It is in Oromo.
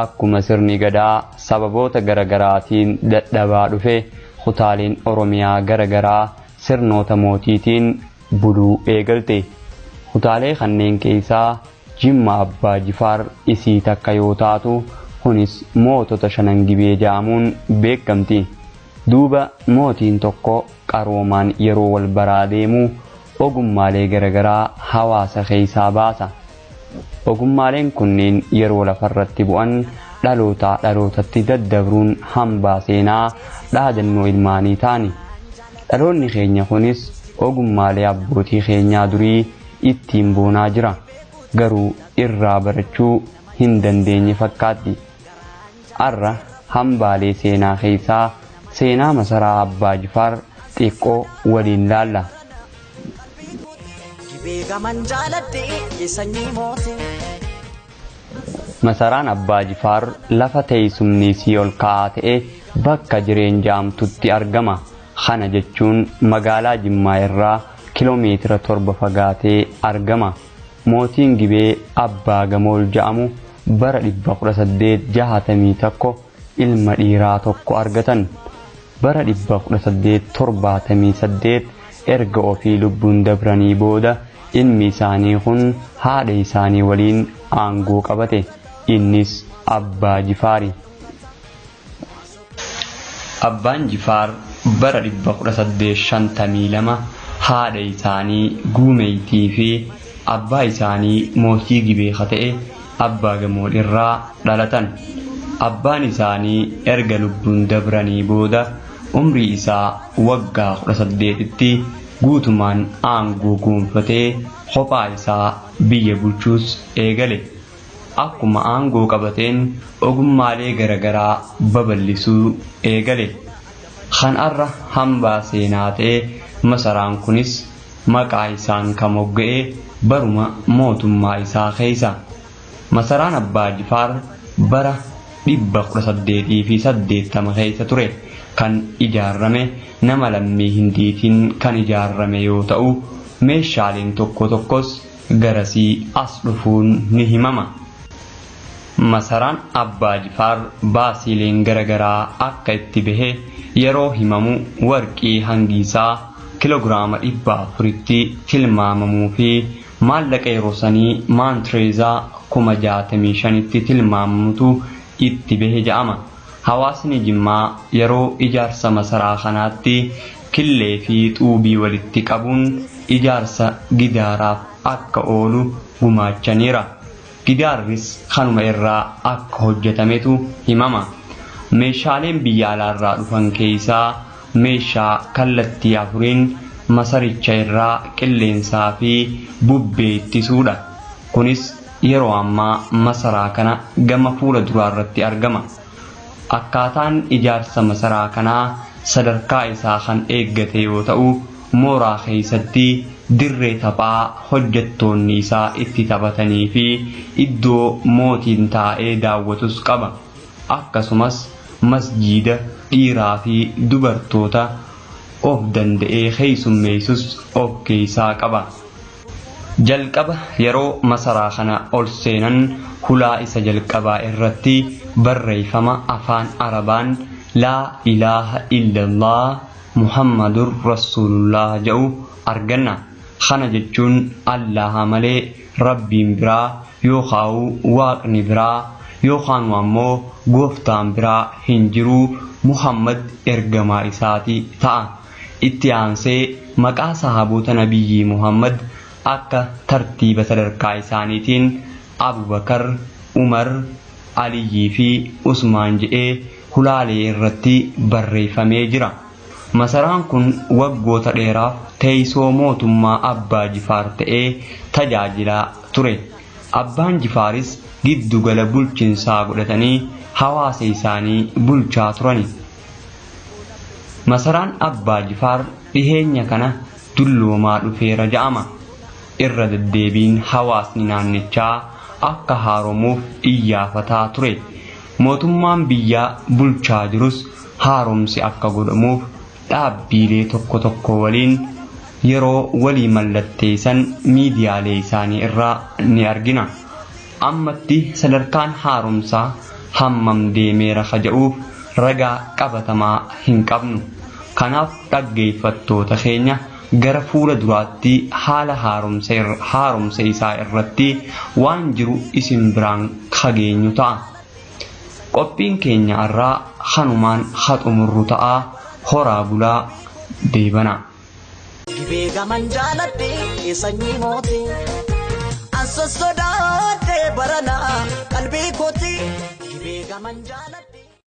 akkuma sirni gadaa sababoota garagaraatiin dadhabaa dhufe kutaaleen Oromiyaa garagaraa sirnoota mootiitiin buluu eegalte. Kutaalee kanneen keessaa Jimma Abbaa Jifaar isii takka yoo taatu kunis mootota shanan gibee jedhamuun beekamti. Duuba mootiin tokko qaroomaan yeroo wal baraa deemu ogummaalee garagaraa hawaasa keessaa baasa. Ogummaaleen kunneen yeroo lafarratti bu'an dhalootaa dhalootatti daddabruun hambaa seenaa dhaadannoo ilmaanii ta'ani. Dhaloonni keenya kunis ogummaalee abbootii keenyaa durii ittiin boonaa jira. Garuu irraa barachuu hin dandeenye fakkaatti. Arra hambaalee seenaa keessaa seenaa masaraa Abbaa Jifaar xiqqoo waliin laalla. Masaraan Abbaa Jifaar lafa teessumni isii ol ka'aa ta'e bakka jireenyaamtutti argama. Kana jechuun magaalaa Jimmaa irraa kiiloomeetira 7 fagaatee argama. Mootiin gibee Abbaa Gamool jedhamu bara 1861 ilma dhiiraa tokko argatan. Bara 1878 erga ofii lubbuun dabranii booda ilmi isaanii kun haadha isaanii waliin aangoo qabate. Innis Abbaa Jifaari. Abbaan Jifaar bara 1852 haadha isaanii Guumeeytii fi abbaa isaanii mootii gibee ta'e Abbaa Gamool irraa dhalatan. Abbaan isaanii erga lubbuun dabranii booda umrii isaa waggaa 18tti guutumaan aangoo gonfatee kophaa isaa biyya bulchuus eegale. Akkuma aangoo qabateen ogummaalee garagaraa babal'isuu eegale. Kanarra hambaa seenaa ta'e masaraan kunis maqaa isaan kan mogga'e baruma mootummaa isaa keessa. Masaraan Abbaa Jifaar bara 1880 keessa ture kan ijaarame nama lammii Hindiitiin kan ijaarame yoo ta'u meeshaaleen tokko tokkos garasii as dhufuun ni himama. Masaraan Abbaa Jifaar baasiileen garagaraa akka itti bahe yeroo himamu warqii hangiisaa kiloogiraama 400tti tilmaamamuu fi maallaqa yeroo sanii maantireezaa 65,000tti tilmaamamutu itti bahe jedhama. Hawaasni Jimmaa yeroo ijaarsa masaraa kanaatti killee fi xuubii walitti qabuun ijaarsa gidaaraaf akka oolu gumaachaniira. Gidaarris kanuma irraa akka hojjetametu himama. Meeshaaleen biyya alaarraa dhufan keessaa meeshaa kallattii afuriin masaricha irraa qilleensaa fi bubbee ittisuudha. Kunis yeroo ammaa masaraa kana gama fuula duraarratti argama. Akkaataan ijaarsa masaraa kanaa sadarkaa isaa kan eeggate yoo ta'u mooraa keessatti dirree taphaa hojjettoonni isaa itti taphatanii fi iddoo mootiin taa'ee daawwatus qaba. Akkasumas masjiida dhiiraa fi dubartoota of danda'ee keessummeessus of keessaa qaba. Jalqaba yeroo masaraa kana ol seenan hulaa isa jalqabaa irratti barreeffama afaan Arabaan laa ilaaha illallah Muhammadur Rasulullah jedhu arganna. Kana jechuun Allaha malee Rabbiin biraa yookaan Waaqni biraa yookaan ammoo gooftaan biraa hin jiru Muhammad ergamaa isaati ta'a. Itti aansee maqaa sahaboota nabiyyi Muhammad akka tartiiba sadarkaa isaaniitiin Abubakar, Umar, Aliyyi fi Usmaan jedhee hulaalee irratti barreeffamee jira. Masaraan kun waggoota dheeraaf teessoo mootummaa Abbaa Jifaar ta'ee tajaajilaa ture. Abbaan Jifaaris giddugala bulchiinsaa godhatanii hawaasa isaanii bulchaa turani. Masaraan Abbaa Jifaar dhiheenya kana dulloomaa dhufeera jedhama. Irra deddeebiin hawaasni naannichaa akka haaromuuf iyyafataa ture. Mootummaan biyyaa bulchaa jirus haaromsi akka godhamuuf dhaabbiilee tokko tokko waliin yeroo walii mallatteessan miidiyaalee isaanii irraa ni argina. Ammatti sadarkaan haaromsaa hammam deemeera kaja'uuf ragaa qabatamaa hin qabnu. Kanaaf dhaggeeffattoota keenya gara fuula duraatti haala haaromsa isaa irratti waan jiru isin biraan kageenyu ta'a. Qophiin keenya irraa hanumaan haxumurru ta'a. Horaa bulaa deebana. Gibee gaman jaaladhee sanyii mootii an sossodaadhee baranaa qalbii kootii gibee gaman jaaladhee.